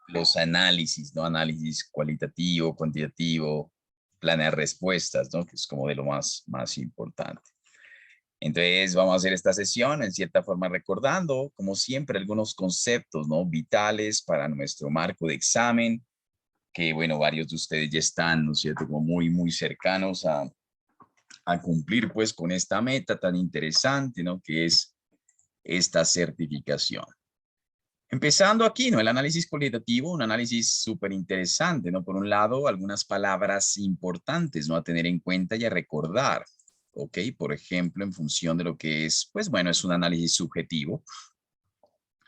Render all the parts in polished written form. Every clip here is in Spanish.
los análisis, ¿no? Análisis cualitativo, cuantitativo, planear respuestas, ¿no? Que es como de lo más importante. Entonces vamos a hacer esta sesión en cierta forma recordando, como siempre, algunos conceptos, ¿no? Vitales para nuestro marco de examen, que bueno, varios de ustedes ya están, ¿no es cierto? Como muy cercanos a cumplir pues con esta meta tan interesante, ¿no? Que es esta certificación. Empezando aquí, ¿no? El análisis cualitativo, un análisis súper interesante, ¿no? Por un lado, algunas palabras importantes, ¿no? A tener en cuenta y a recordar, ¿ok? Por ejemplo, en función de lo que es, pues bueno, es un análisis subjetivo,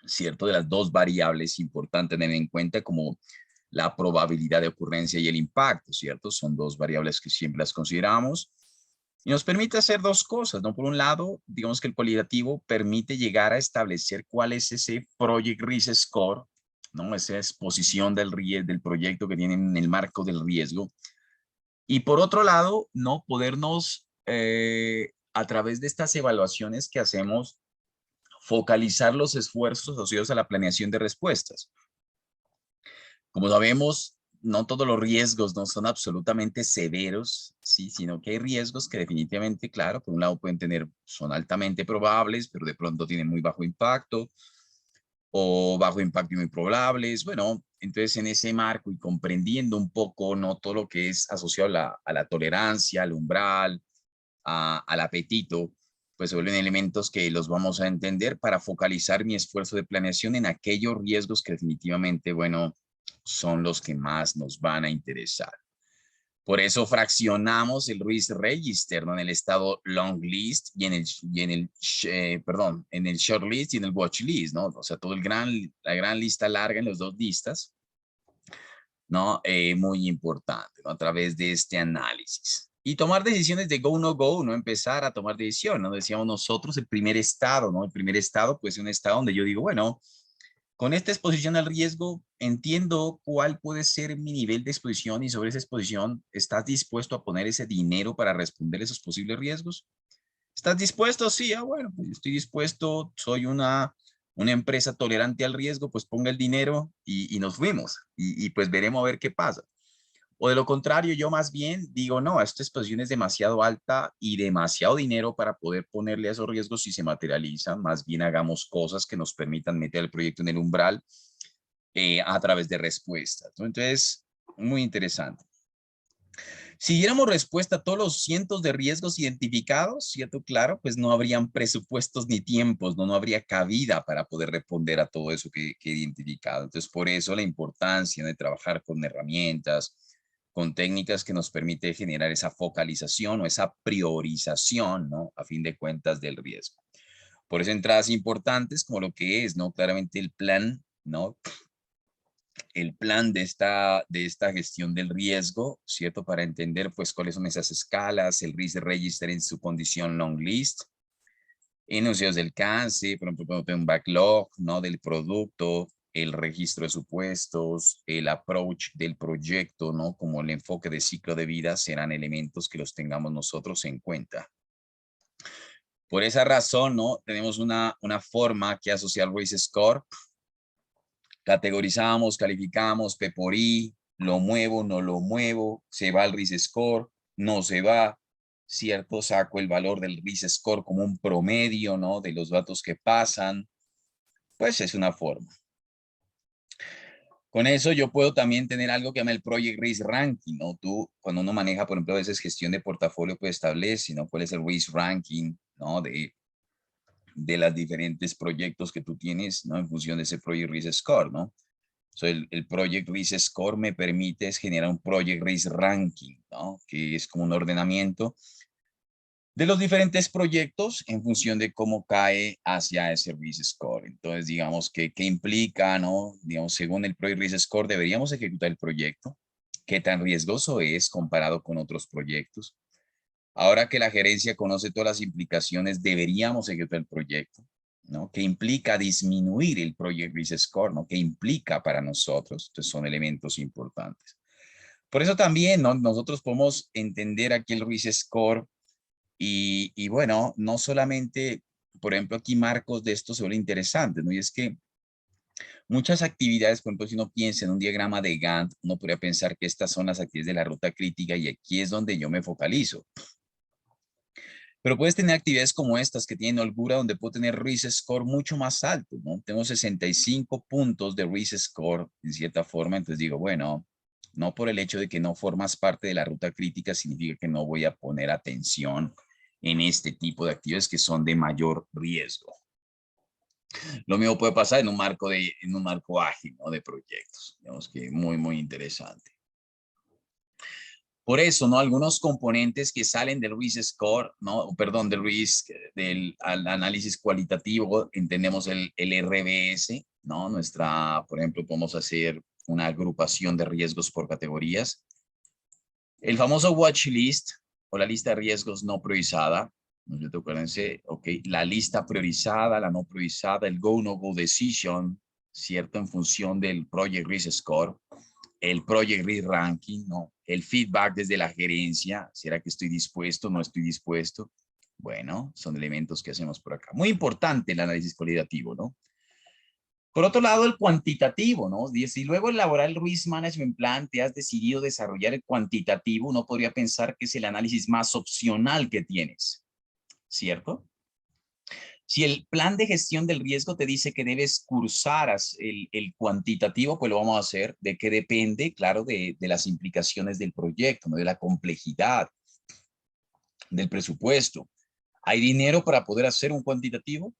¿cierto? De las dos variables importantes tener en cuenta como la probabilidad de ocurrencia y el impacto, ¿cierto? Son dos variables que siempre las consideramos. Y nos permite hacer dos cosas, ¿no? Por un lado, digamos que el cualitativo permite llegar a establecer cuál es ese Project Risk Score, ¿no? Esa exposición del proyecto que tiene en el marco del riesgo. Y por otro lado, ¿no? Podernos, a través de estas evaluaciones que hacemos, focalizar los esfuerzos asociados a la planeación de respuestas. Como sabemos, no todos los riesgos no son absolutamente severos, sí, sino que hay riesgos que definitivamente, claro, por un lado pueden tener, son altamente probables, pero de pronto tienen muy bajo impacto, o bajo impacto y muy probables. Bueno, entonces en ese marco y comprendiendo un poco, no todo lo que es asociado a la tolerancia, al umbral, al apetito, pues se vuelven elementos que los vamos a entender para focalizar mi esfuerzo de planeación en aquellos riesgos que definitivamente, bueno, son los que más nos van a interesar. Por eso fraccionamos el risk register, ¿no? En el estado long list y en el short list y en el watch list, ¿no? O sea, la gran lista larga en las dos listas, ¿no? Muy importante, ¿no? A través de este análisis. Y tomar decisiones de go, no go, no empezar a tomar decisiones, ¿no? Decíamos nosotros, el primer estado, ¿no? El primer estado, pues, es un estado donde yo digo, bueno, con esta exposición al riesgo, entiendo cuál puede ser mi nivel de exposición y sobre esa exposición, ¿estás dispuesto a poner ese dinero para responder esos posibles riesgos? ¿Estás dispuesto? Sí, bueno, pues estoy dispuesto, soy una empresa tolerante al riesgo, pues ponga el dinero y nos fuimos y pues veremos a ver qué pasa. O de lo contrario, yo más bien digo, no, esta exposición es demasiado alta y demasiado dinero para poder ponerle a esos riesgos si se materializan. Más bien hagamos cosas que nos permitan meter el proyecto en el umbral a través de respuestas, ¿no? Entonces, muy interesante. Si diéramos respuesta a todos los cientos de riesgos identificados, ¿cierto? Claro, pues no habrían presupuestos ni tiempos, no habría cabida para poder responder a todo eso que he identificado. Entonces, por eso la importancia de trabajar con herramientas, con técnicas que nos permite generar esa focalización o esa priorización, ¿no? A fin de cuentas del riesgo. Por eso entradas importantes como lo que es, ¿no? Claramente el plan, ¿no? El plan de esta gestión del riesgo, ¿cierto? Para entender pues cuáles son esas escalas, el risk register en su condición long list, enunciados del alcance, por ejemplo, cuando tengo un backlog, ¿no? Del producto, el registro de supuestos, el approach del proyecto, ¿no? Como el enfoque de ciclo de vida serán elementos que los tengamos nosotros en cuenta. Por esa razón, ¿no? Tenemos una forma que asociar risk score. Categorizamos, calificamos, P por I, lo muevo, no lo muevo, se va el risk score, no se va, ¿cierto? Saco el valor del risk score como un promedio, ¿no? De los datos que pasan, pues es una forma. Con eso yo puedo también tener algo que llama el Project Risk Ranking, ¿no? Tú, cuando uno maneja, por ejemplo, a veces gestión de portafolio, pues establece, ¿no? ¿Cuál es el Risk Ranking, ¿no? De los diferentes proyectos que tú tienes, ¿no? En función de ese Project Risk Score, ¿no? So, el Project Risk Score me permite generar un Project Risk Ranking, ¿no? Que es como un ordenamiento de los diferentes proyectos en función de cómo cae hacia ese Risk Score. Entonces, digamos, ¿qué implica, no? Digamos, según el Project Risk Score, deberíamos ejecutar el proyecto. ¿Qué tan riesgoso es comparado con otros proyectos? Ahora que la gerencia conoce todas las implicaciones, deberíamos ejecutar el proyecto, ¿no? ¿Qué implica disminuir el Project Risk Score, ¿no? ¿Qué implica para nosotros? Entonces son elementos importantes. Por eso también, ¿no? Nosotros podemos entender aquí el Risk Score y bueno, no solamente, por ejemplo, aquí marcos de esto sobre interesantes, ¿no? Y es que Muchas actividades, por ejemplo, si uno piensa en un diagrama de Gantt, uno podría pensar que estas son las actividades de la ruta crítica y aquí es donde yo me focalizo. Pero puedes tener actividades como estas que tienen holgura donde puedo tener RIS score mucho más alto, ¿no? Tengo 65 puntos de RIS score en cierta forma, entonces digo, bueno, no por el hecho de que no formas parte de la ruta crítica significa que no voy a poner atención en este tipo de actividades que son de mayor riesgo. Lo mismo puede pasar en un marco ágil, ¿no? De proyectos, digamos que muy interesante. Por eso, ¿no? Algunos componentes que salen del RIS score, ¿no? Perdón, del RIS, del análisis cualitativo, entendemos el RBS, ¿no? Por ejemplo, podemos hacer una agrupación de riesgos por categorías. El famoso watch list o la lista de riesgos no priorizada, ¿no? Acuérdense, ok, la lista priorizada, la no priorizada, el go, no go decision, ¿cierto? En función del project risk score, el project risk ranking, ¿no? El feedback desde la gerencia, ¿será que estoy dispuesto, no estoy dispuesto? Bueno, son elementos que hacemos por acá. Muy importante el análisis cualitativo, ¿no? Por otro lado, el cuantitativo, ¿no? Si luego elaborar el Risk Management Plan te has decidido desarrollar el cuantitativo, uno podría pensar que es el análisis más opcional que tienes, ¿cierto? Si el plan de gestión del riesgo te dice que debes cursar el cuantitativo, pues lo vamos a hacer. ¿De qué depende? Claro, de las implicaciones del proyecto, ¿no? De la complejidad, del presupuesto. ¿Hay dinero para poder hacer un cuantitativo?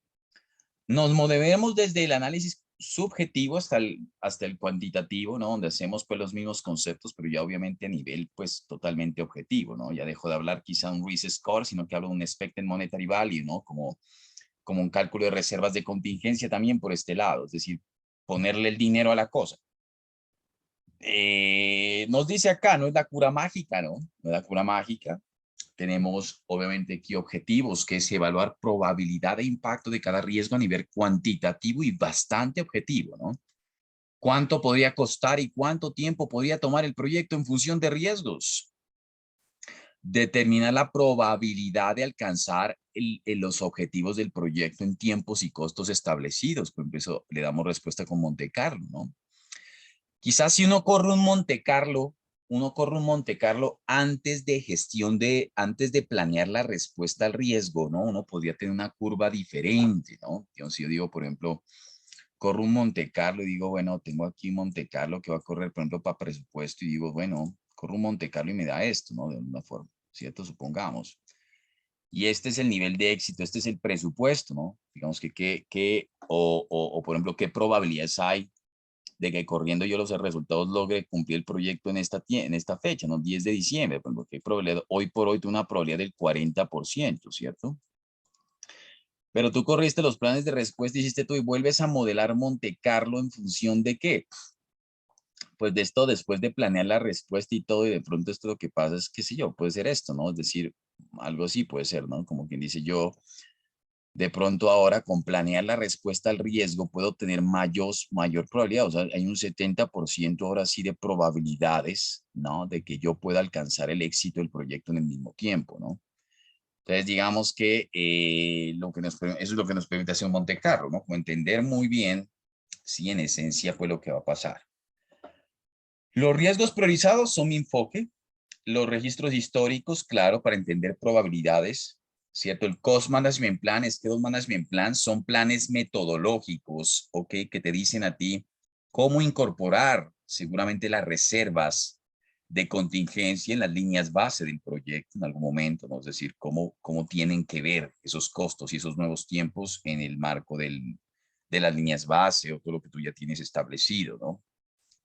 Nos movemos desde el análisis subjetivo hasta el cuantitativo, ¿no? Donde hacemos pues los mismos conceptos, pero ya obviamente a nivel pues totalmente objetivo, ¿no? Ya dejo de hablar quizá un risk score, sino que hablo de un expected monetary value, ¿no? Como un cálculo de reservas de contingencia también por este lado, es decir, ponerle el dinero a la cosa. Nos dice acá, no es la cura mágica, ¿no? No es la cura mágica. Tenemos obviamente aquí objetivos, que es evaluar probabilidad de impacto de cada riesgo a nivel cuantitativo y bastante objetivo, ¿no? ¿Cuánto podría costar y cuánto tiempo podría tomar el proyecto en función de riesgos? Determinar la probabilidad de alcanzar los objetivos del proyecto en tiempos y costos establecidos. Por ejemplo, eso le damos respuesta con Monte Carlo, ¿no? Quizás si uno corre un Monte Carlo, antes antes de planear la respuesta al riesgo, ¿no? Uno podría tener una curva diferente, ¿no? Si yo digo, por ejemplo, corro un Monte Carlo y digo, bueno, tengo aquí un Monte Carlo que va a correr, por ejemplo, para presupuesto y digo, bueno, corro un Monte Carlo y me da esto, ¿no? De alguna forma, ¿cierto? Supongamos. Y este es el nivel de éxito, este es el presupuesto, ¿no? Digamos o por ejemplo, ¿qué probabilidades hay de que corriendo yo los resultados logre cumplir el proyecto en esta fecha, ¿no? 10 de diciembre, porque hoy por hoy tengo una probabilidad del 40%, ¿cierto? Pero tú corriste los planes de respuesta, hiciste tú y vuelves a modelar Monte Carlo en función de qué. Pues de esto, después de planear la respuesta y todo, y de pronto esto lo que pasa es, qué sé yo, puede ser esto, ¿no? Es decir, algo así puede ser, ¿no? Como quien dice yo, de pronto ahora con planear la respuesta al riesgo puedo tener mayor probabilidad, o sea, hay un 70% ahora sí de probabilidades, ¿no? De que yo pueda alcanzar el éxito del proyecto en el mismo tiempo, ¿no? Entonces, digamos que eso es lo que nos permite hacer un Monte Carlo, ¿no? Como entender muy bien si en esencia fue lo que va a pasar. Los riesgos priorizados son mi enfoque. Los registros históricos, claro, para entender probabilidades, ¿cierto? El Cost Management Plan, Schedule Management Plan son planes metodológicos, ¿ok? Que te dicen a ti cómo incorporar seguramente las reservas de contingencia en las líneas base del proyecto en algún momento, ¿no? Es decir, cómo tienen que ver esos costos y esos nuevos tiempos en el marco de las líneas base o todo lo que tú ya tienes establecido, ¿no?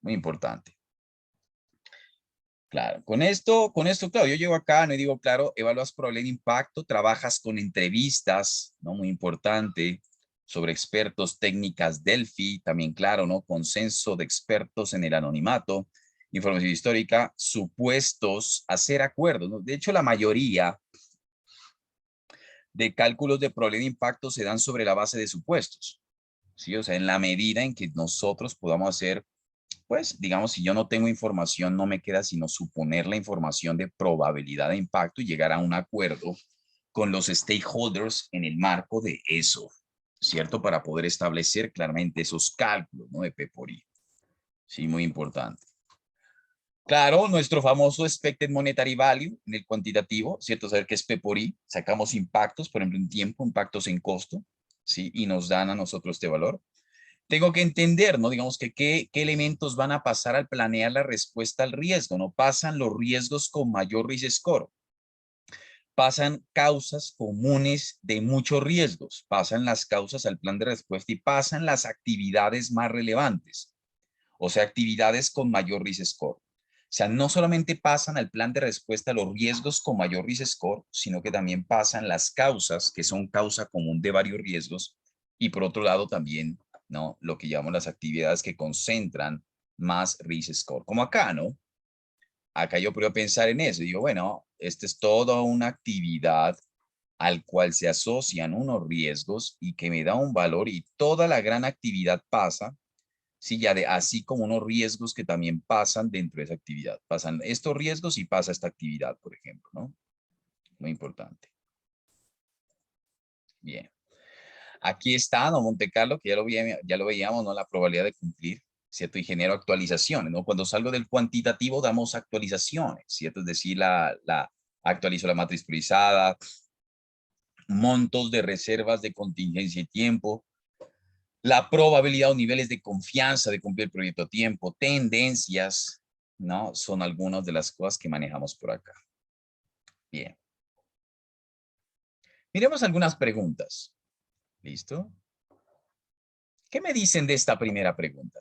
Muy importante. Claro, claro, yo llego acá, no digo, claro, evalúas probabilidad de impacto, trabajas con entrevistas, ¿no? Muy importante, sobre expertos, técnicas Delphi, también claro, ¿no? Consenso de expertos en el anonimato, información histórica, supuestos, hacer acuerdos, ¿no? De hecho, la mayoría de cálculos de probabilidad de impacto se dan sobre la base de supuestos, ¿sí? O sea, en la medida en que nosotros podamos hacer pues, digamos, si yo no tengo información, no me queda sino suponer la información de probabilidad de impacto y llegar a un acuerdo con los stakeholders en el marco de eso. ¿cierto? Para poder establecer claramente esos cálculos, ¿no? De P por I. Sí, muy importante. Claro, nuestro famoso Expected Monetary Value en el cuantitativo, ¿cierto? Saber qué es P por I. Sacamos impactos, por ejemplo, en tiempo, impactos en costo, ¿sí? Y nos dan a nosotros este valor. Tengo que entender, ¿no? Digamos que qué elementos van a pasar al planear la respuesta al riesgo, ¿no? Pasan los riesgos con mayor risk score. Pasan causas comunes de muchos riesgos, pasan las causas al plan de respuesta y pasan las actividades más relevantes, o sea, actividades con mayor risk score. O sea, no solamente pasan al plan de respuesta los riesgos con mayor risk score, sino que también pasan las causas, que son causa común de varios riesgos, y por otro lado también, ¿no? Lo que llamamos las actividades que concentran más risk score, como acá, ¿no? Acá yo puedo pensar en eso. Digo, bueno, esta es toda una actividad al cual se asocian unos riesgos y que me da un valor y toda la gran actividad pasa, sí, ya de así como unos riesgos que también pasan dentro de esa actividad. Pasan estos riesgos y pasa esta actividad, por ejemplo, ¿no? Muy importante. Bien. Aquí está, ¿no? Monte Carlo, que ya lo veíamos, ¿no? La probabilidad de cumplir, ¿cierto? Y genero actualizaciones, ¿no? Cuando salgo del cuantitativo damos actualizaciones, ¿cierto? Es decir, actualizo la matriz priorizada, montos de reservas de contingencia y tiempo, la probabilidad o niveles de confianza de cumplir el proyecto a tiempo, tendencias, ¿no? Son algunas de las cosas que manejamos por acá. Bien. Miremos algunas preguntas. ¿Listo? ¿Qué me dicen de esta primera pregunta?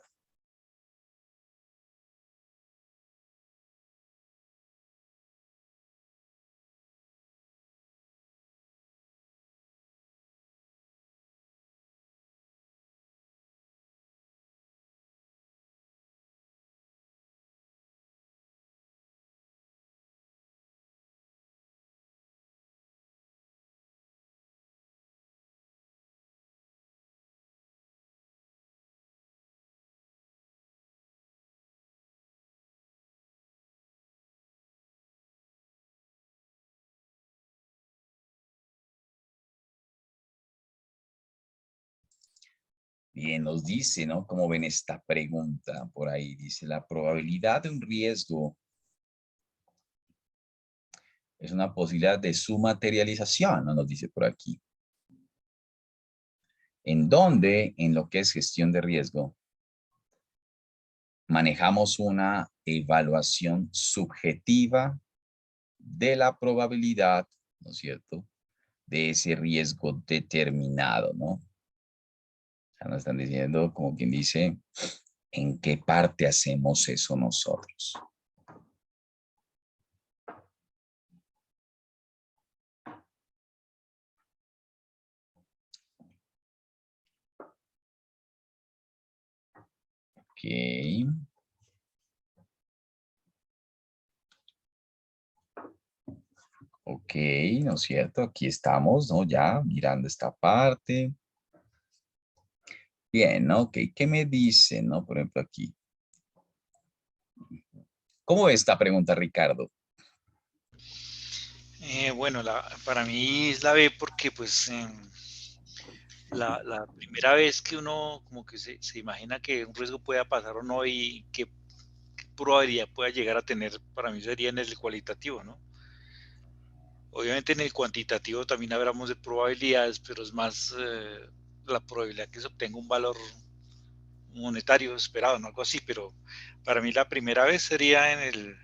Bien, nos dice, ¿no? ¿Cómo ven esta pregunta por ahí? Dice, la probabilidad de un riesgo es una posibilidad de su materialización, ¿no? Nos dice por aquí. ¿En dónde, en lo que es gestión de riesgo, manejamos una evaluación subjetiva de la probabilidad, ¿no es cierto?, de ese riesgo determinado, ¿no? O sea, nos están diciendo, como quien dice, ¿en qué parte hacemos eso nosotros? Ok. Ok, ¿no es cierto? Aquí estamos, ¿no? Ya mirando esta parte. Bien, ¿no? Ok, ¿qué me dicen, no? Por ejemplo, aquí. ¿Cómo es esta pregunta, Ricardo? Bueno, para mí es la B porque pues la primera vez que uno como que se imagina que un riesgo pueda pasar o no y qué probabilidad pueda llegar a tener, para mí sería en el cualitativo, ¿no? Obviamente en el cuantitativo también hablamos de probabilidades, pero es más la probabilidad que se obtenga un valor monetario esperado, ¿no? Algo así, pero para mí la primera vez sería en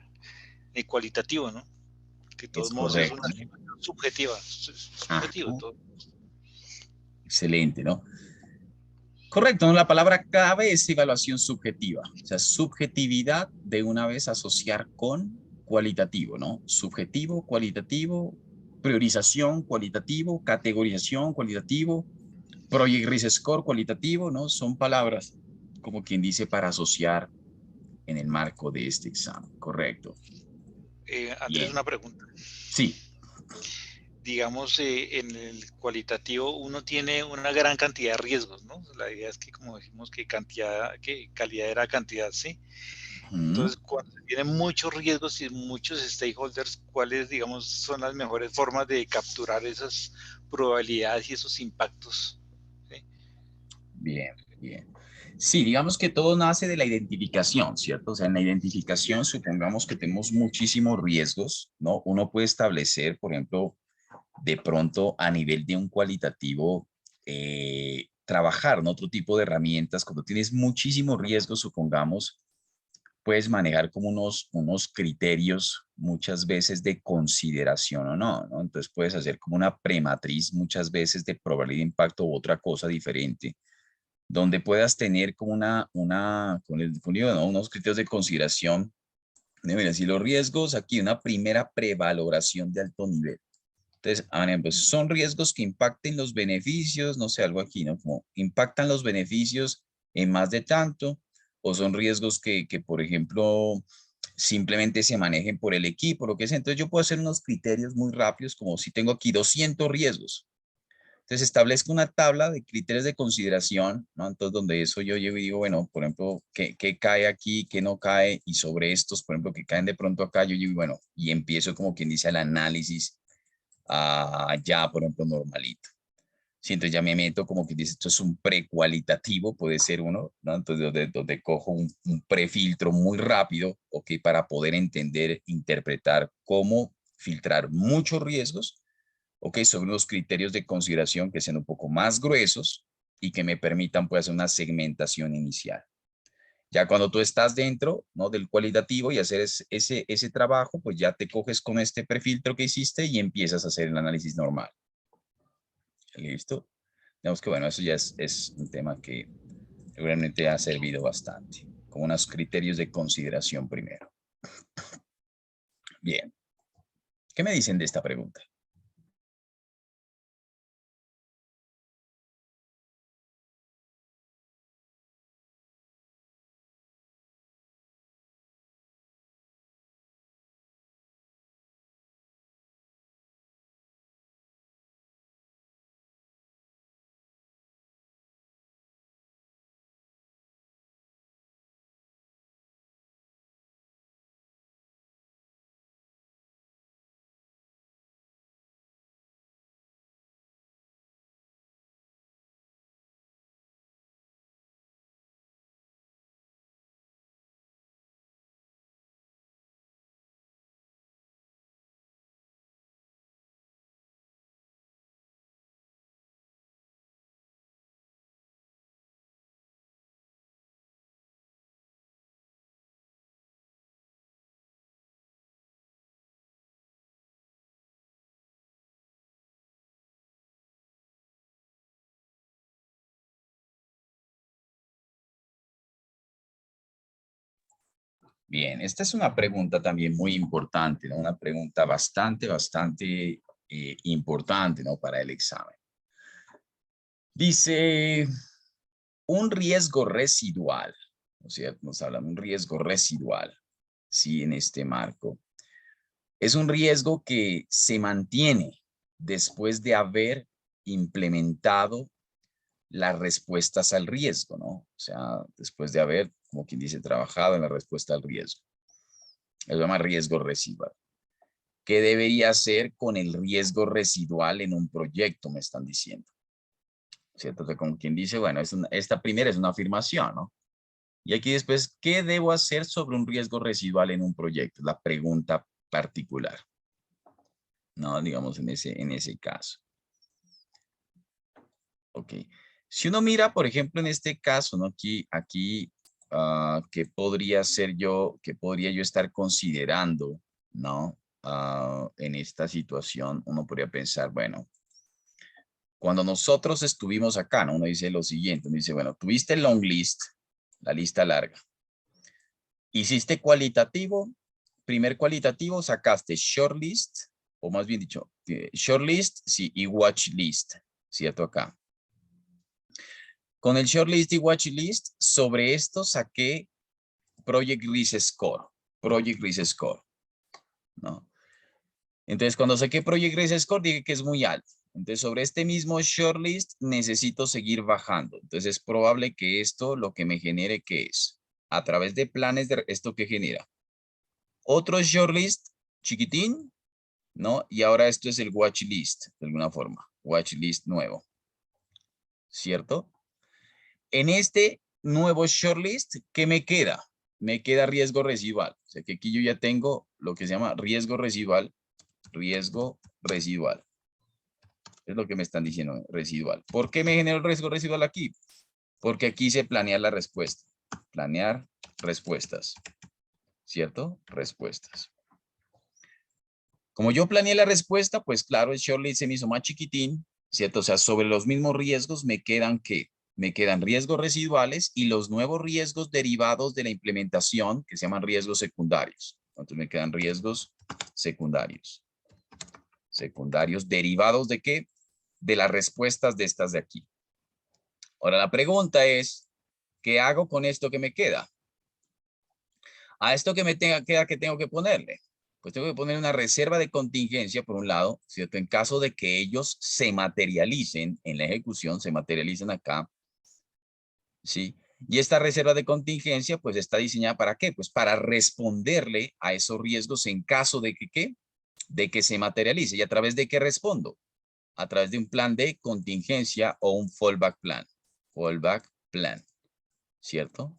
el cualitativo, ¿no? Que de Es todos modos es una correcto. estimación subjetiva, es Ajá, subjetivo todo. excelente, ¿no? Correcto, ¿no? La palabra clave es evaluación subjetiva. O sea, subjetividad de una vez asociar con cualitativo, ¿no? Subjetivo, cualitativo, priorización, cualitativo, categorización, cualitativo, project risk score, cualitativo, ¿no? Son palabras, como quien dice, para asociar en el marco de este examen. Correcto. Andrés, Bien. una pregunta. Sí, Digamos, en el cualitativo uno tiene una gran cantidad de riesgos, ¿no? La idea es que, como decimos, que calidad era cantidad, ¿sí? ujú, Entonces, cuando tienen muchos riesgos y muchos stakeholders, ¿cuáles, digamos, son las mejores formas de capturar esas probabilidades y esos impactos? ¿Sí? Bien, bien. Sí, digamos que todo nace de la identificación, ¿cierto? O sea, en la identificación supongamos que tenemos muchísimos riesgos, ¿no? Uno puede establecer, por ejemplo, de pronto a nivel de un cualitativo, trabajar en otro tipo de herramientas. Cuando tienes muchísimos riesgos, supongamos, puedes manejar como unos criterios muchas veces de consideración o no, ¿no? Entonces puedes hacer como una prematriz muchas veces de probabilidad de impacto u otra cosa diferente donde puedas tener como ¿no? Unos criterios de consideración. Mira, si los riesgos, aquí una primera prevaloración de alto nivel. Entonces, pues son riesgos que impacten los beneficios, no sé, algo aquí, ¿no? Como impactan los beneficios en más de tanto, o son riesgos que por ejemplo, simplemente se manejen por el equipo, lo que sea. Entonces, yo puedo hacer unos criterios muy rápidos, como si tengo aquí 200 riesgos. Entonces establezco una tabla de criterios de consideración, ¿no? Entonces donde eso yo llego y digo, bueno, por ejemplo, ¿qué cae aquí, qué no cae? Y sobre estos, por ejemplo, que caen de pronto acá, yo digo, bueno, y empiezo como quien dice el análisis ya, por ejemplo, normalito. Sí, entonces ya me meto como que dice, esto es un precualitativo, puede ser uno, ¿no? Entonces donde cojo un prefiltro muy rápido, ok, para poder entender, interpretar cómo filtrar muchos riesgos, ok, sobre unos criterios de consideración que sean un poco más gruesos y que me permitan pues hacer una segmentación inicial. Ya cuando tú estás dentro, ¿no? Del cualitativo y hacer ese trabajo, pues ya te coges con este prefiltro que hiciste y empiezas a hacer el análisis normal. ¿Listo? Digamos que bueno, eso ya es un tema que realmente ha servido bastante, como unos criterios de consideración primero. Bien, ¿qué me dicen de esta pregunta? Bien, esta es una pregunta también muy importante, ¿no? Una pregunta bastante importante, ¿no? Para el examen. Dice, un riesgo residual, o sea, nos hablan de un riesgo residual, sí, en este marco. Es un riesgo que se mantiene después de haber implementado las respuestas al riesgo, ¿no? O sea, después de haber, como quien dice, trabajado en la respuesta al riesgo. Se llama riesgo residual. ¿Qué debería hacer con el riesgo residual en un proyecto? Me están diciendo. ¿Cierto? Que como quien dice, bueno, esta primera es una afirmación, ¿no? Y aquí después, ¿qué debo hacer sobre un riesgo residual en un proyecto? La pregunta particular, ¿no? Digamos en ese caso. Ok. Si uno mira, por ejemplo, en este caso, ¿no? Aquí, ¿qué podría ser yo, qué podría yo estar considerando, ¿no? En esta situación, uno podría pensar, bueno, cuando nosotros estuvimos acá, ¿no? Uno dice lo siguiente, uno dice, bueno, tuviste el long list, la lista larga. Hiciste cualitativo, primer cualitativo, sacaste short list, o más bien dicho, short list, sí, y watch list, ¿cierto? Acá. Con el shortlist y watchlist, sobre esto saqué Project Risk Score. Project Risk Score, ¿no? Entonces, cuando saqué Project Risk Score, dije que es muy alto. Entonces, sobre este mismo shortlist, necesito seguir bajando. Entonces, es probable que esto lo que me genere, ¿qué es? A través de planes de esto que genera. Otro shortlist chiquitín, ¿no? Y ahora esto es el watchlist, de alguna forma. Watchlist nuevo, ¿cierto? En este nuevo shortlist, ¿qué me queda? Me queda riesgo residual. O sea que aquí yo ya tengo lo que se llama riesgo residual. Riesgo residual. Es lo que me están diciendo, residual. ¿Por qué me genero el riesgo residual aquí? Porque aquí se planea la respuesta. Planear respuestas. ¿Cierto? Respuestas. Como yo planeé la respuesta, pues claro, el shortlist se me hizo más chiquitín, ¿cierto? O sea, sobre los mismos riesgos me quedan ¿qué? Me quedan riesgos residuales y los nuevos riesgos derivados de la implementación que se llaman riesgos secundarios. Entonces me quedan riesgos secundarios. Secundarios derivados ¿de qué? De las respuestas de estas de aquí. Ahora la pregunta es, ¿qué hago con esto que me queda? A esto que me queda, ¿qué tengo que ponerle? Pues tengo que poner una reserva de contingencia, por un lado, ¿cierto? En caso de que ellos se materialicen en la ejecución, se materialicen acá, ¿sí? Y esta reserva de contingencia, pues está diseñada ¿para qué? Pues para responderle a esos riesgos en caso de que, ¿qué? De que se materialice. ¿Y a través de qué respondo? A través de un plan de contingencia o un fallback plan. Fallback plan, ¿cierto?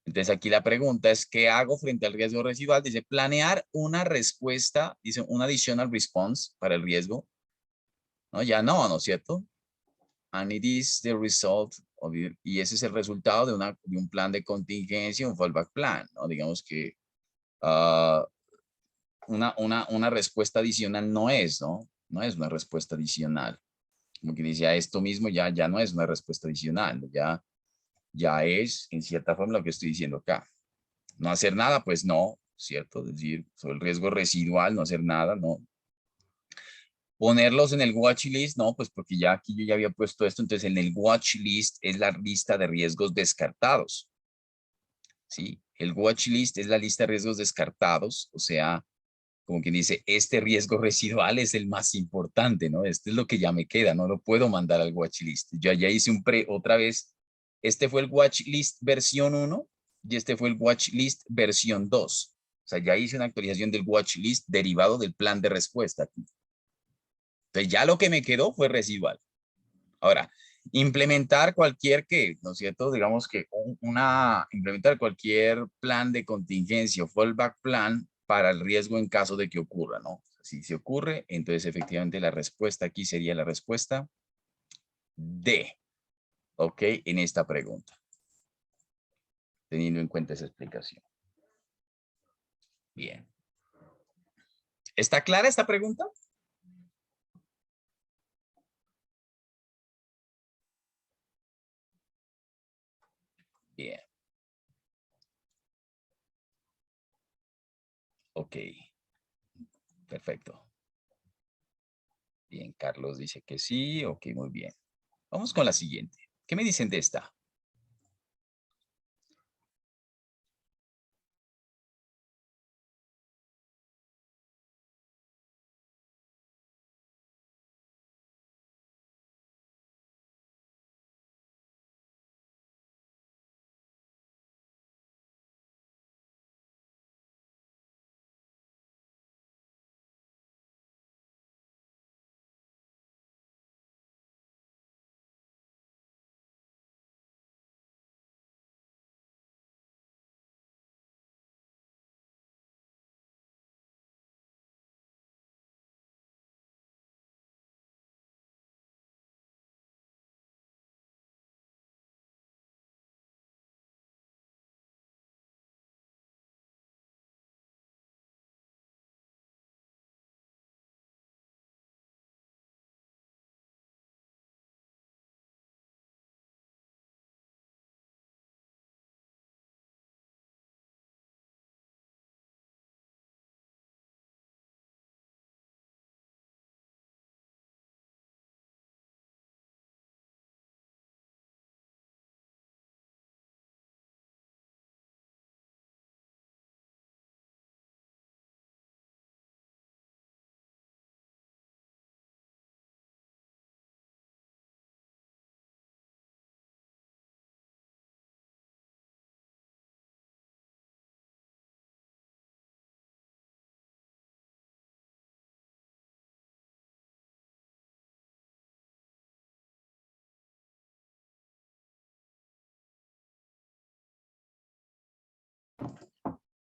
Entonces aquí la pregunta es, ¿qué hago frente al riesgo residual? Dice, planear una respuesta, dice, un additional response para el riesgo. No, ya no, ¿no es cierto? And it is the result of y ese es el resultado de un plan de contingencia, un fallback plan, ¿no? Digamos que una respuesta adicional no es, ¿no? No es una respuesta adicional. Como que dice, esto mismo ya no es una respuesta adicional, ya es en cierta forma lo que estoy diciendo acá. No hacer nada, pues no, ¿cierto? Es decir, sobre el riesgo residual, no hacer nada, no. Ponerlos en el watch list, no, pues porque ya aquí yo ya había puesto esto, entonces en el watch list es la lista de riesgos descartados, ¿sí? El watch list es la lista de riesgos descartados, o sea, como quien dice, este riesgo residual es el más importante, ¿no? Este es lo que ya me queda, no lo puedo mandar al watch list. Yo ya hice otra vez, este fue el watch list versión 1 y este fue el watch list versión 2. O sea, ya hice una actualización del watch list derivado del plan de respuesta aquí. Entonces ya lo que me quedó fue residual. Ahora, implementar cualquier ¿no es cierto? Digamos que implementar cualquier plan de contingencia o fallback plan para el riesgo en caso de que ocurra, ¿no? Si se ocurre, entonces efectivamente la respuesta aquí sería la respuesta D, ¿ok? En esta pregunta, teniendo en cuenta esa explicación. Bien. ¿Está clara esta pregunta? Bien. Ok. Perfecto. Bien, Carlos dice que sí. Ok, muy bien. Vamos con la siguiente. ¿Qué me dicen de esta?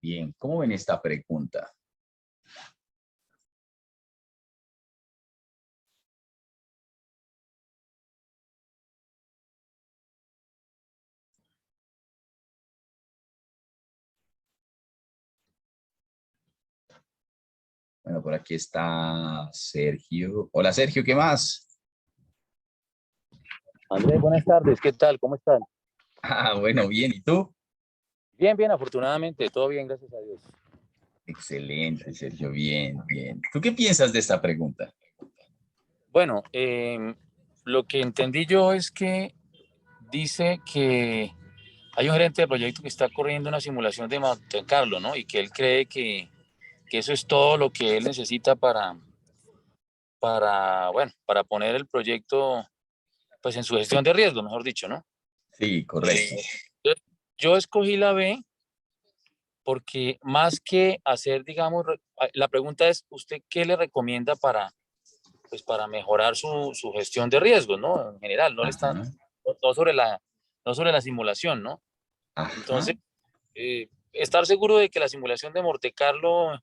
Bien, ¿cómo ven esta pregunta? Bueno, por aquí está Sergio. Hola Sergio, ¿qué más? Andrés, buenas tardes, ¿qué tal? ¿Cómo están? Ah, bueno, bien, ¿y tú? Bien, bien, afortunadamente, todo bien, gracias a Dios. Excelente, Sergio, bien, bien. ¿Tú qué piensas de esta pregunta? Bueno, lo que entendí yo es que dice que hay un gerente de proyecto que está corriendo una simulación de Monte Carlo, ¿no? Y que él cree que eso es todo lo que él necesita bueno, para poner el proyecto, pues en su gestión de riesgo, mejor dicho, ¿no? Sí, correcto. Yo, yo escogí la B porque más que hacer, digamos, la pregunta es, ¿usted qué le recomienda pues para mejorar su gestión de riesgos, ¿no? En general, no le está, Ajá, no sobre la simulación, ¿no? ajá, Entonces, estar seguro de que la simulación de Monte Carlo,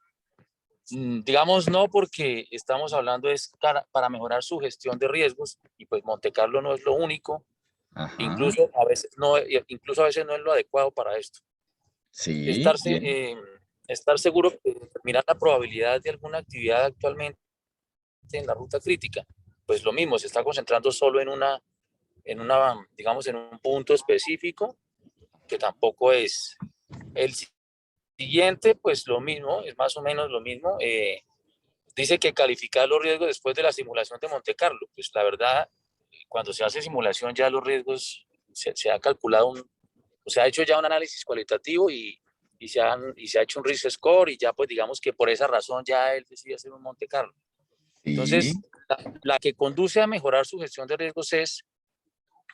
digamos, no, porque estamos hablando es para mejorar su gestión de riesgos y pues Monte Carlo no es lo único, ajá. incluso a veces no es lo adecuado para esto. Sí, Estarse, bien. estar seguro de determinar la probabilidad de alguna actividad actualmente en la ruta crítica, pues lo mismo, se está concentrando solo digamos, en un punto específico, que tampoco es el siguiente, pues lo mismo, es más o menos lo mismo. Dice que calificar los riesgos después de la simulación de Monte Carlo, pues la verdad, cuando se hace simulación ya los riesgos se ha calculado, o se ha hecho ya un análisis cualitativo y se ha hecho un risk score y ya pues digamos que por esa razón ya él decide hacer un Monte Carlo. Sí, Entonces, la que conduce a mejorar su gestión de riesgos es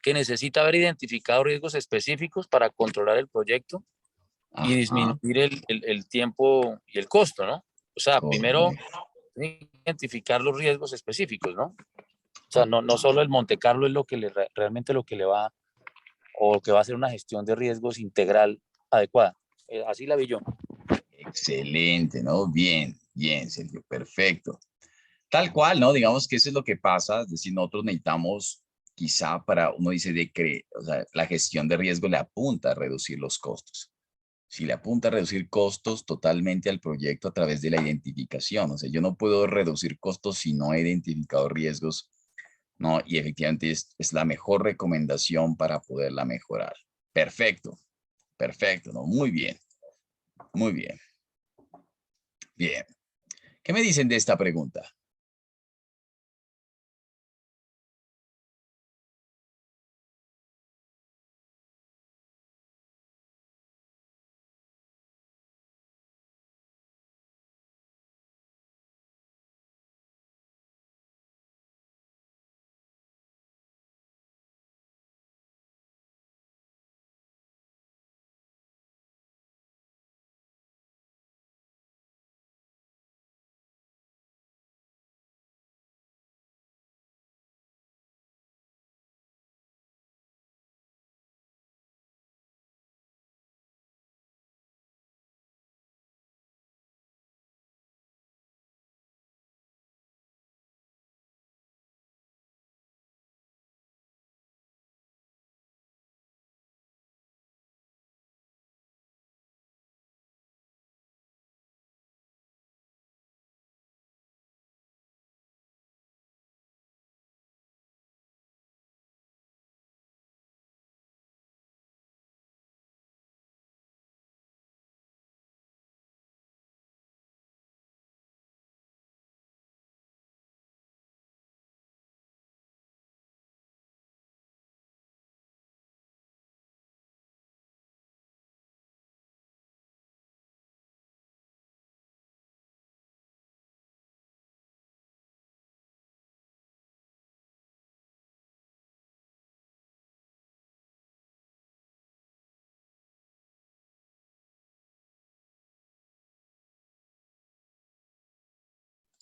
que necesita haber identificado riesgos específicos para controlar el proyecto y ajá, disminuir el tiempo y el costo, ¿no? O sea, primero correcto. identificar los riesgos específicos, ¿no? O sea, no solo el Monte Carlo es lo que realmente lo que le va o que va a hacer una gestión de riesgos integral adecuada. Así la vi yo. Excelente, ¿no? Bien, bien, Sergio, perfecto. Tal cual, ¿no? Digamos que eso es lo que pasa, es decir, nosotros necesitamos quizá para, uno dice, o sea, la gestión de riesgo le apunta a reducir los costos. Si le apunta a reducir costos totalmente al proyecto a través de la identificación, o sea, yo no puedo reducir costos si no he identificado riesgos, ¿no? Y efectivamente es la mejor recomendación para poderla mejorar. Perfecto, perfecto, ¿no? Muy bien, muy bien, bien. ¿Qué me dicen de esta pregunta?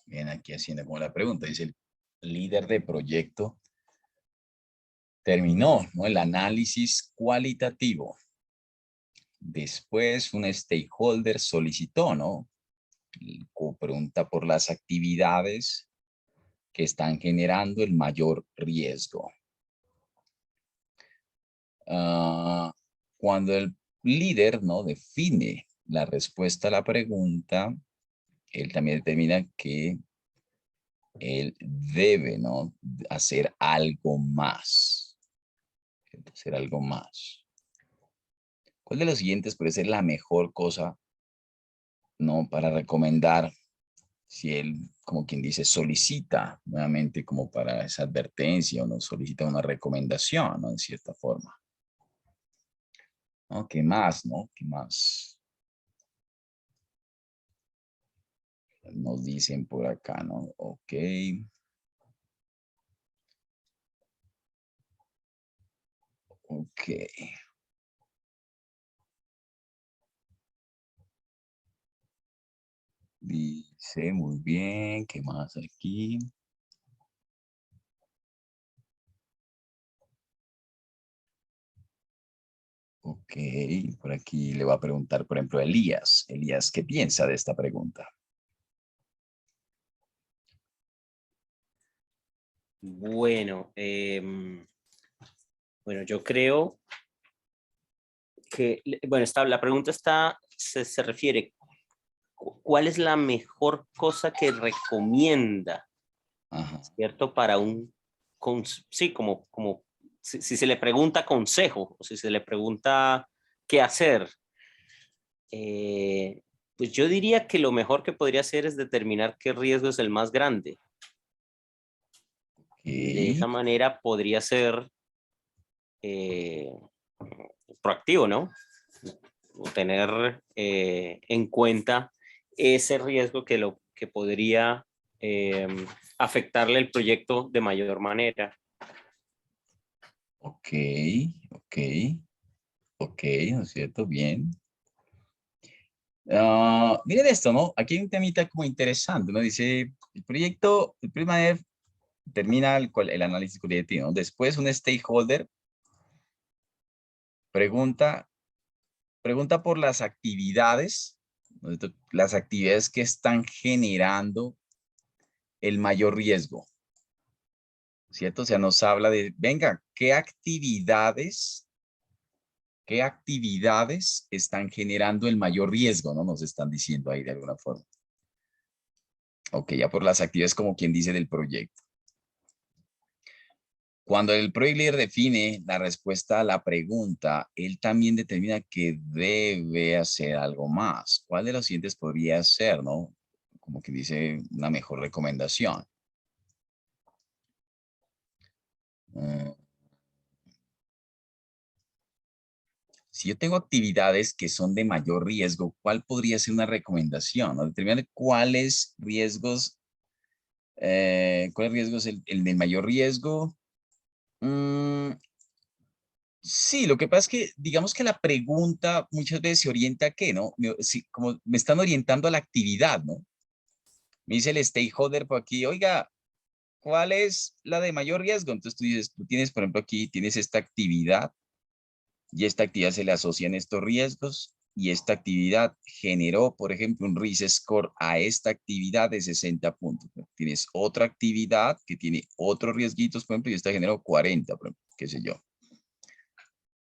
Bien, aquí haciendo como la pregunta, dice el líder de proyecto terminó, ¿no? El análisis cualitativo Después un stakeholder solicitó, ¿no? Pregunta por las actividades que están generando el mayor riesgo. Cuando el líder, ¿no?, define la respuesta a la pregunta, él también determina que él debe, ¿no?, hacer algo más. Hacer algo más. ¿Cuál de los siguientes puede ser la mejor cosa, ¿no?, para recomendar si él, como quien dice, solicita nuevamente como para esa advertencia o no solicita una recomendación, ¿no?, en cierta forma? ¿No? ¿Qué más, no? ¿Qué más nos dicen por acá, no? Ok. Ok. Dice, muy bien. ¿Qué más aquí? Ok, por aquí le voy a preguntar, por ejemplo, a Elías. Elías, ¿qué piensa de esta pregunta? Bueno, bueno, yo creo que, bueno, la pregunta se refiere, ¿cuál es la mejor cosa que recomienda? Ajá. ¿Cierto? Para sí, como si se le pregunta consejo, o si se le pregunta qué hacer, pues yo diría que lo mejor que podría hacer es determinar qué riesgo es el más grande. De esa manera podría ser proactivo, ¿no? O tener en cuenta ese riesgo que podría afectarle el proyecto de mayor manera. Ok, ok, ok, ¿no es cierto? Bien. Miren esto, ¿no? Aquí hay un temita como interesante, ¿no? Dice, el proyecto, el primer termina el análisis cualitativo, ¿no? Después un stakeholder pregunta por las actividades, ¿no? Las actividades que están generando el mayor riesgo, ¿cierto? O sea, nos habla de, venga, ¿qué actividades están generando el mayor riesgo, ¿no? Nos están diciendo ahí de alguna forma. Ok, ya por las actividades como quien dice del proyecto. Cuando el project leader define la respuesta a la pregunta, él también determina que debe hacer algo más. ¿Cuál de los siguientes podría ser, no? Como que dice una mejor recomendación. Si yo tengo actividades que son de mayor riesgo, ¿cuál podría ser una recomendación? ¿No? Determinar cuáles riesgos, cuál riesgo es el de mayor riesgo. Sí, lo que pasa es que, digamos que la pregunta muchas veces se orienta a qué, ¿no? Sí, como me están orientando a la actividad, ¿no? Me dice el stakeholder por aquí, oiga, ¿cuál es la de mayor riesgo? Entonces tú dices, tú tienes, por ejemplo, aquí tienes esta actividad y esta actividad se le asocian estos riesgos y esta actividad generó, por ejemplo, un risk score a esta actividad de 60 puntos. Tienes otra actividad que tiene otros riesguitos, por ejemplo, y esta generó 40, por ejemplo, qué sé yo.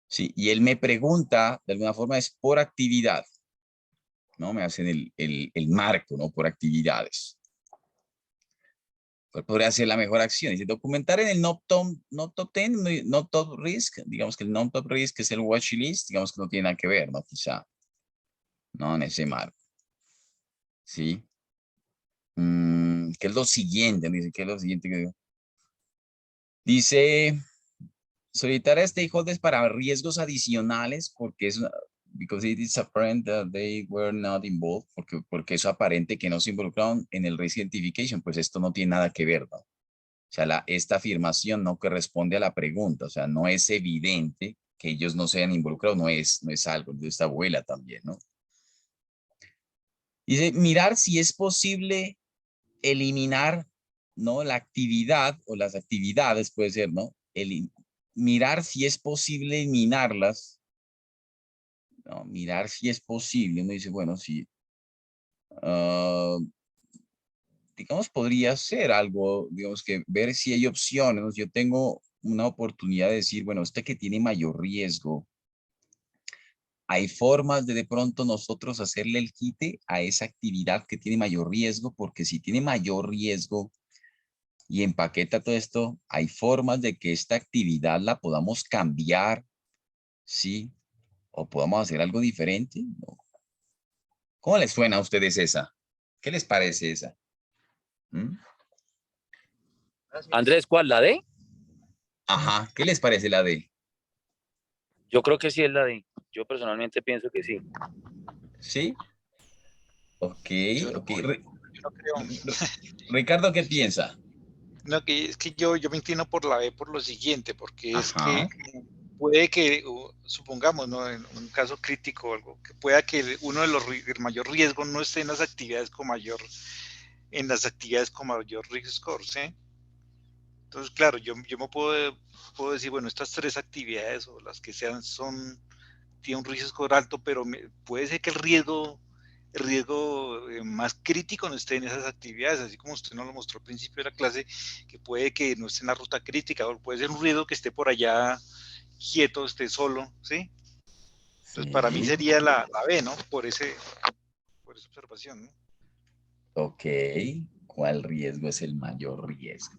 Sí, y él me pregunta, de alguna forma es por actividad, ¿no? Me hacen el marco, ¿no? Por actividades. ¿Cuál podría ser la mejor acción? Dice, documentar en el no top 10, no top risk, digamos que el no top risk es el watch list, digamos que no tiene nada que ver, ¿no? Quizá, ¿no? En ese marco. ¿Sí? ¿Qué es lo siguiente? Dice, ¿qué es lo siguiente que digo? Dice, solicitar a stakeholders para riesgos adicionales, porque es because it is apparent that they were not involved, porque es aparente que no se involucraron en el risk identification, pues esto no tiene nada que ver, ¿no? O sea, esta afirmación no corresponde a la pregunta, o sea, no es evidente que ellos no se hayan involucrado, no es algo de esta abuela también, ¿no? Dice, mirar si es posible eliminar, ¿no? La actividad o las actividades, puede ser, ¿no? Mirar si es posible eliminarlas, ¿no? Mirar si es posible. Uno dice, bueno, si, ah, digamos, podría ser algo, digamos, que ver si hay opciones, ¿no? Yo tengo una oportunidad de decir, bueno, usted que tiene mayor riesgo, hay formas de pronto nosotros hacerle el quite a esa actividad que tiene mayor riesgo, porque si tiene mayor riesgo y empaqueta todo esto, hay formas de que esta actividad la podamos cambiar, ¿sí? O podamos hacer algo diferente, ¿no? ¿Cómo les suena a ustedes esa? ¿Qué les parece esa? ¿Mm? Andrés, ¿cuál? ¿La D? Ajá, ¿qué les parece la D? Yo creo que sí es la D. Yo personalmente pienso que sí. ¿Sí? Ok, Yo no, ok. yo no creo. Ricardo, ¿qué piensa? No, que es que yo me inclino por la B por lo siguiente, porque es Ajá. que puede que, supongamos, ¿no? En un caso crítico o algo, que pueda que uno de los el mayor riesgo no esté en las actividades con mayor risk score, ¿sí? Entonces, claro, yo me puedo decir, bueno, estas tres actividades o las que sean tienen un risk score alto, pero puede ser que el riesgo más crítico no esté en esas actividades, así como usted nos lo mostró al principio de la clase, que puede que no esté en la ruta crítica, o puede ser un riesgo que esté por allá quieto, esté solo, ¿sí? Entonces, para mí Sí. sería la B, ¿no? Por esa observación, ¿no? Ok. ¿Cuál riesgo es el mayor riesgo?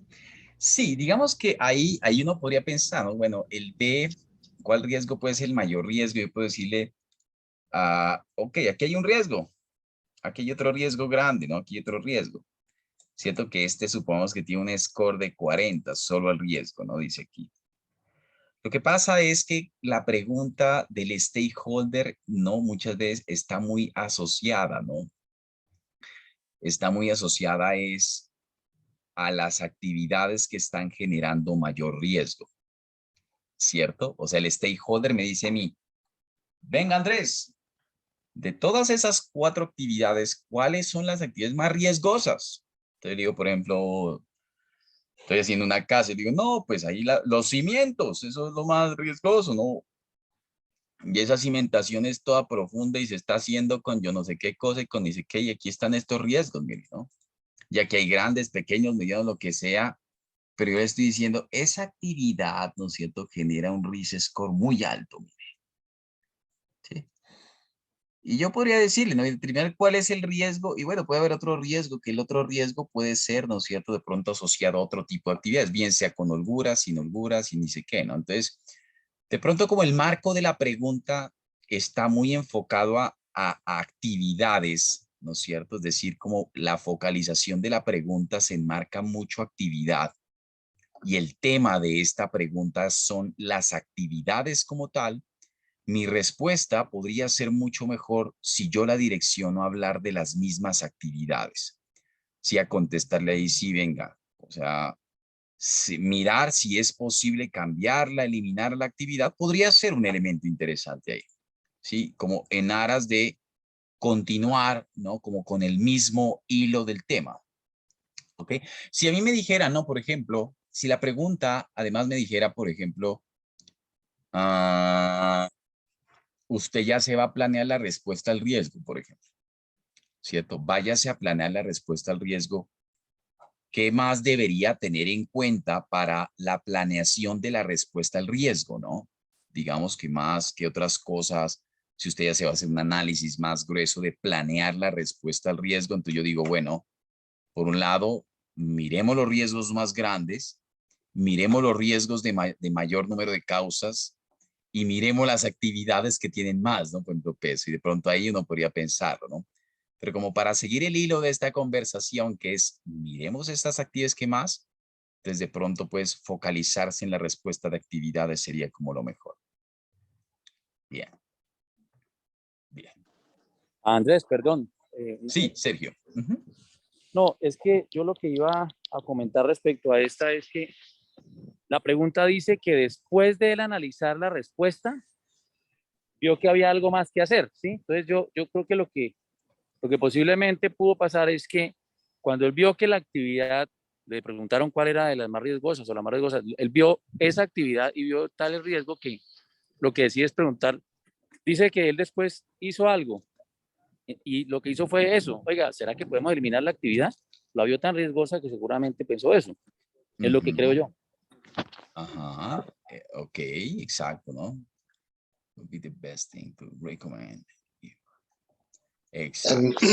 Sí, digamos que ahí uno podría pensar, ¿no? Bueno, el B, ¿cuál riesgo puede ser el mayor riesgo? Yo puedo decirle, ok, aquí hay un riesgo, aquí hay otro riesgo grande, ¿no? Aquí hay otro riesgo. Cierto que este supongamos que tiene un score de 40, solo el riesgo, ¿no? Dice aquí. Lo que pasa es que la pregunta del stakeholder no muchas veces está muy asociada, ¿no? Está muy asociada es a las actividades que están generando mayor riesgo, ¿cierto? O sea, el stakeholder me dice a mí, venga Andrés, de todas esas 4 actividades, ¿cuáles son las actividades más riesgosas? Entonces digo, por ejemplo, estoy haciendo una casa y digo, no, pues ahí los cimientos, eso es lo más riesgoso, ¿no? Y esa cimentación es toda profunda y se está haciendo con yo no sé qué cosa y con ni sé qué, y aquí están estos riesgos, mire, ¿no? Ya que hay grandes, pequeños, medianos, lo que sea, pero yo le estoy diciendo, esa actividad, ¿no es cierto?, genera un risk score muy alto, mire, ¿sí? Y yo podría decirle, ¿no? El primer, ¿cuál es el riesgo? Y bueno, puede haber otro riesgo, que el otro riesgo puede ser, ¿no es cierto?, de pronto asociado a otro tipo de actividades, bien sea con holguras, sin ni sé qué, ¿no? Entonces, de pronto como el marco de la pregunta está muy enfocado a actividades, ¿no es cierto? Es decir, como la focalización de la pregunta se enmarca mucho actividad y el tema de esta pregunta son las actividades como tal. Mi respuesta podría ser mucho mejor si yo la direcciono a hablar de las mismas actividades. Si a contestarle ahí, sí, venga, o sea, mirar si es posible cambiarla, eliminar la actividad, podría ser un elemento interesante ahí, ¿sí? Como en aras de continuar, ¿no? Como con el mismo hilo del tema, ¿ok? Si a mí me dijera, no, por ejemplo, si la pregunta además me dijera, por ejemplo, ah, usted ya se va a planear la respuesta al riesgo, por ejemplo, ¿cierto? Váyase a planear la respuesta al riesgo. ¿Qué más debería tener en cuenta para la planeación de la respuesta al riesgo, no? Digamos que más que otras cosas, si usted ya se va a hacer un análisis más grueso de planear la respuesta al riesgo, entonces yo digo, bueno, por un lado, miremos los riesgos más grandes, miremos los riesgos de mayor número de causas y miremos las actividades que tienen más, ¿no? Por ejemplo, peso, y de pronto ahí uno podría pensarlo, ¿no? Pero como para seguir el hilo de esta conversación, que es, miremos estas actividades que más, desde pronto, pues, focalizarse en la respuesta de actividades sería como lo mejor. Bien, bien. Andrés, perdón. Sí, Sergio. No, es que yo lo que iba a comentar respecto a esta es que la pregunta dice que después de él analizar la respuesta, vio que había algo más que hacer, ¿sí? Entonces yo creo que lo que posiblemente pudo pasar es que cuando él vio que la actividad, le preguntaron cuál era de las más riesgosas o la más riesgosa, él vio esa actividad y vio tal el riesgo que lo que decide es preguntar Dice que él después hizo algo y lo que hizo fue eso. Oiga, ¿será que podemos eliminar la actividad? La vio tan riesgosa que seguramente pensó eso. Es lo que creo yo. Ajá, ok, exacto, ¿no? Would be the best thing to recommend. Exacto.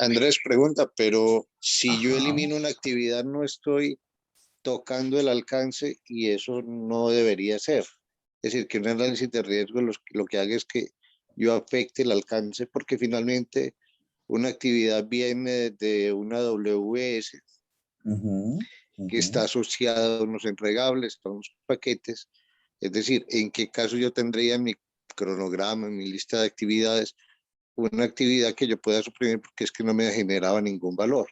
Andrés pregunta, pero si yo Ajá. elimino una actividad, no estoy tocando el alcance y eso no debería ser. Es decir, que un análisis de riesgo lo que haga es que yo afecte el alcance porque finalmente una actividad viene de una WS que está asociada a unos entregables, a unos paquetes. Es decir, ¿en qué caso yo tendría en mi cronograma, en mi lista de actividades, una actividad que yo pueda suprimir porque es que no me generaba ningún valor?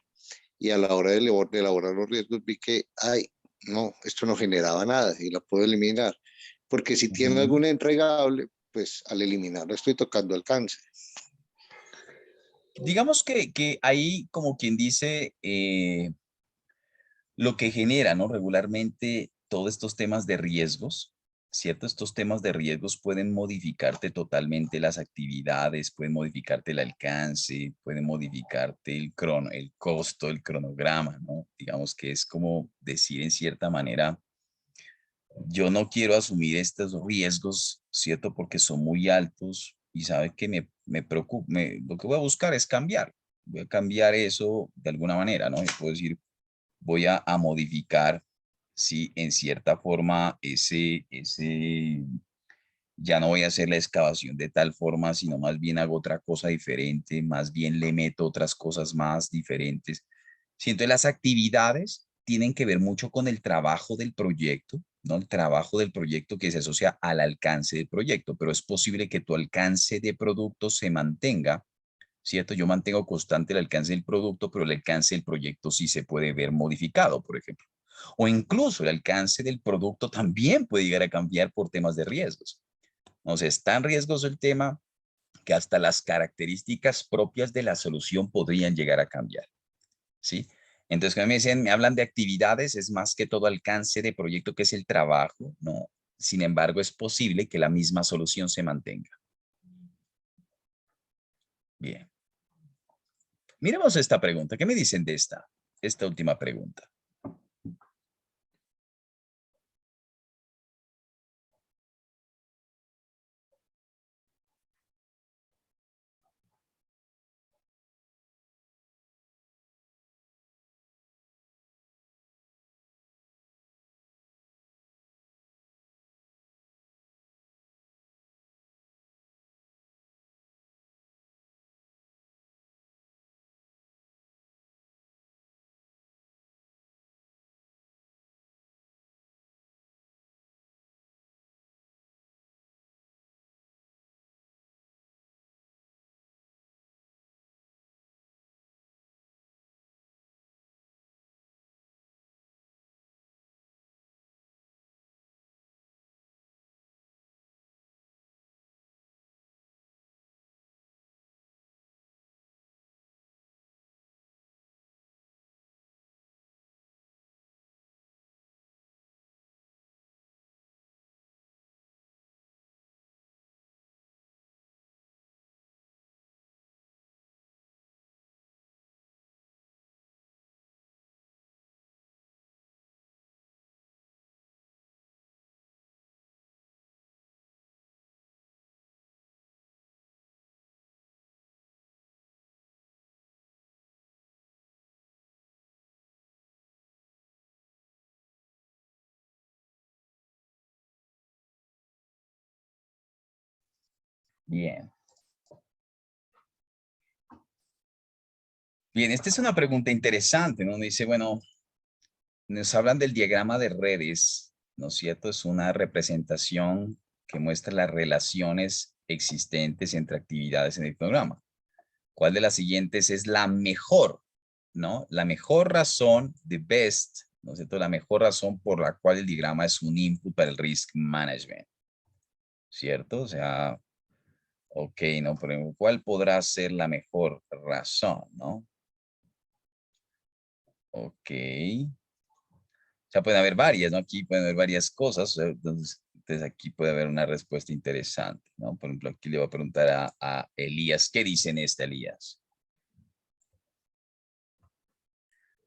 Y a la hora de elaborar los riesgos vi que, ay, no, esto no generaba nada y la puedo eliminar. Porque si tiene algún entregable, pues al eliminarlo estoy tocando alcance. Digamos que ahí, como quien dice, lo que genera, ¿no? Regularmente todos estos temas de riesgos, ¿cierto? Estos temas de riesgos pueden modificarte totalmente las actividades, pueden modificarte el alcance, pueden modificarte el costo, el cronograma, ¿no? Digamos que es como decir en cierta manera, yo no quiero asumir estos riesgos, ¿cierto? Porque son muy altos y sabe que me preocupa, lo que voy a buscar es cambiar. Voy a cambiar eso de alguna manera, ¿no? Y puedo decir, voy a modificar, sí, en cierta forma, ya no voy a hacer la excavación de tal forma, sino más bien hago otra cosa diferente, más bien le meto otras cosas más diferentes. Sí, entonces las actividades tienen que ver mucho con el trabajo del proyecto, ¿no? El trabajo del proyecto que se asocia al alcance del proyecto, pero es posible que tu alcance de producto se mantenga, ¿cierto? Yo mantengo constante el alcance del producto, pero el alcance del proyecto sí se puede ver modificado, por ejemplo. O incluso el alcance del producto también puede llegar a cambiar por temas de riesgos. O sea, es tan riesgoso el tema que hasta las características propias de la solución podrían llegar a cambiar, ¿sí? Entonces, cuando me dicen, me hablan de actividades, es más que todo alcance de proyecto, que es el trabajo, ¿no? Sin embargo, es posible que la misma solución se mantenga. Bien. Miremos esta pregunta. ¿Qué me dicen de esta última pregunta? Bien. Bien, esta es una pregunta interesante, ¿no? Dice, bueno, nos hablan del diagrama de redes, ¿no es cierto? Es una representación que muestra las relaciones existentes entre actividades en el programa. ¿Cuál de las siguientes es la mejor, ¿no? La mejor razón, the best, ¿no es cierto? La mejor razón por la cual el diagrama es un input para el risk management, ¿cierto? O sea, ok, ¿no? Pero ¿cuál podrá ser la mejor razón, ¿no? Ok. O sea, pueden haber varias, ¿no? Aquí pueden haber varias cosas. Entonces, Entonces aquí puede haber una respuesta interesante, ¿no? Por ejemplo, aquí le voy a preguntar a Elías, ¿qué dice en esta, Elías?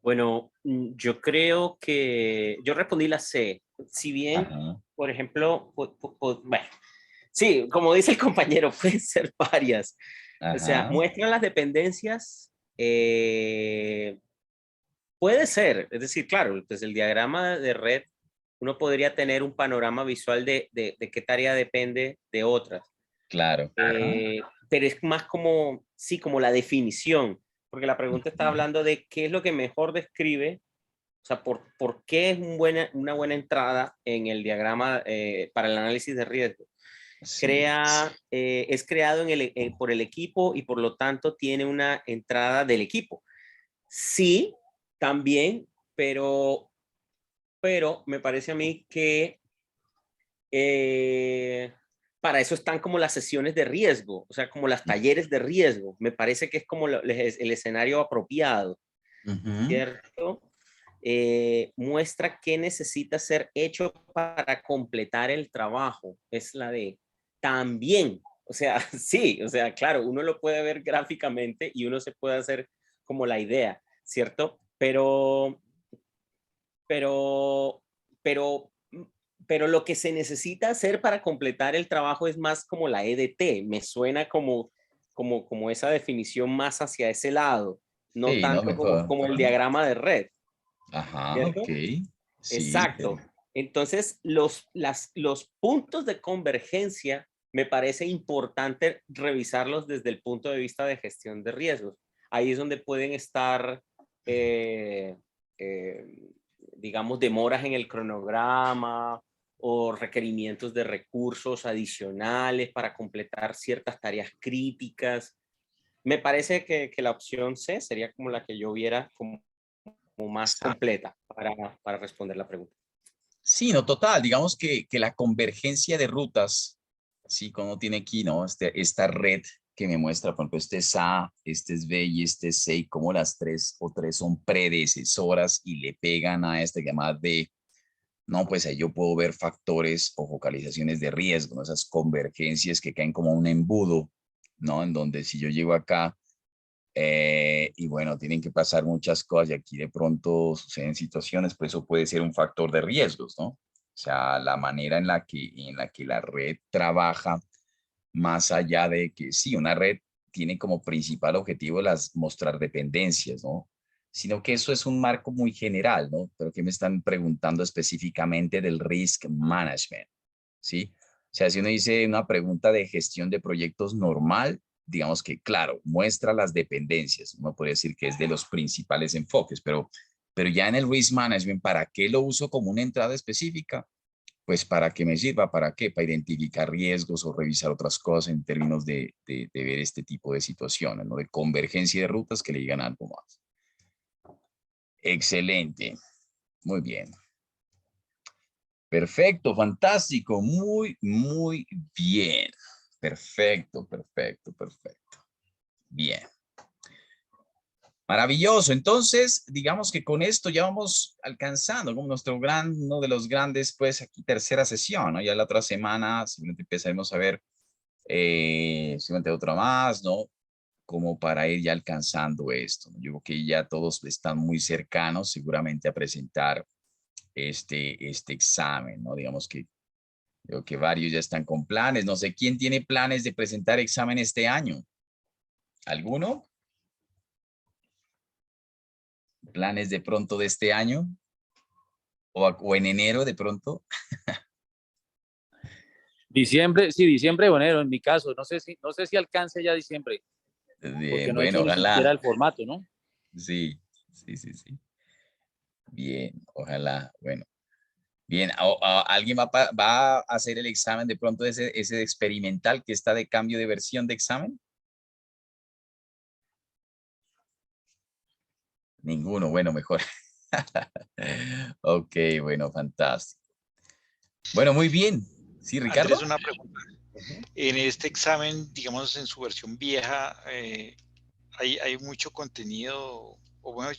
Bueno, yo creo que yo respondí la C. Si bien, Ajá, por ejemplo, bueno, sí, como dice el compañero, pueden ser varias. O sea, ajá, muestran las dependencias. Puede ser, es decir, claro, pues el diagrama de red, uno podría tener un panorama visual de qué tarea depende de otras. claro. Ajá, Pero es más como, sí, como la definición, porque la pregunta está hablando de qué es lo que mejor describe, o sea, por qué es una buena entrada en el diagrama para el análisis de riesgo. sí, Es creado por el equipo y por lo tanto tiene una entrada del equipo. Sí, también, pero me parece a mí que para eso están como las sesiones de riesgo, o sea, como las talleres de riesgo. Me parece que es como el escenario apropiado, ujú, ¿cierto? Muestra qué necesita ser hecho para completar el trabajo. Es la de también. O sea, sí, o sea, claro, uno lo puede ver gráficamente y uno se puede hacer como la idea, ¿cierto? Pero, pero, pero lo que se necesita hacer para completar el trabajo es más como la EDT. Me suena como esa definición más hacia ese lado, no sí, no, tanto mejor. como el Ajá, diagrama de red, ajá, ¿cierto? ok, sí, Exacto. Entonces, los puntos de convergencia me parece importante revisarlos desde el punto de vista de gestión de riesgos. Ahí es donde pueden estar, digamos, demoras en el cronograma o requerimientos de recursos adicionales para completar ciertas tareas críticas. Me parece que la opción C sería como la que yo viera como más completa para responder la pregunta. sí, no, total, digamos que la convergencia de rutas, sí, como tiene aquí, ¿no? Esta red que me muestra, por ejemplo, este es A, este es B y este es C, y como las tres son predecesoras y le pegan a esta llamada D, no, pues ahí yo puedo ver factores o focalizaciones de riesgo, ¿no? Esas convergencias que caen como un embudo, ¿no? En donde si yo llego acá, y bueno, tienen que pasar muchas cosas y aquí de pronto suceden situaciones, pues eso puede ser un factor de riesgos, ¿no? O sea, la manera en la que la red trabaja, más allá de que sí, una red tiene como principal objetivo mostrar dependencias, ¿no? Sino que eso es un marco muy general, ¿no? Pero que me están preguntando específicamente del risk management, ¿sí? O sea, si uno dice una pregunta de gestión de proyectos normal, digamos que, claro, muestra las dependencias. Uno puede decir que es de los principales enfoques, pero ya en el risk management, ¿para qué lo uso como una entrada específica? Pues para que me sirva, ¿para qué? Para identificar riesgos o revisar otras cosas en términos de ver este tipo de situaciones, ¿no? De convergencia de rutas que le digan algo más. Excelente. Muy bien. Perfecto, fantástico. Muy, muy bien. Perfecto, perfecto, perfecto. Bien. Maravilloso. Entonces, digamos que con esto ya vamos alcanzando como uno de los grandes, pues aquí tercera sesión, ¿no? Ya la otra semana simplemente empezaremos a ver simplemente otra más, ¿no? Como para ir ya alcanzando esto, ¿no? Yo creo que ya todos están muy cercanos seguramente a presentar este examen, ¿no? Digamos que creo que varios ya están con planes. No sé quién tiene planes de presentar examen este año. ¿Alguno? ¿Planes de pronto de este año? ¿O en enero de pronto? Diciembre, sí, diciembre o enero, en mi caso. No sé si alcance ya diciembre, porque Bien, no he hecho bueno, ni siquiera ojalá. el formato, ¿no? Sí, sí, sí, sí. Bien, ojalá. Bueno, bien. ¿Alguien va a hacer el examen de pronto ese experimental que está de cambio de versión de examen? Ninguno, bueno, mejor. Ok, bueno, fantástico. Bueno, muy bien. ¿Sí, Andrés, Ricardo? una pregunta. En este examen, digamos en su versión vieja, hay mucho contenido, o bueno,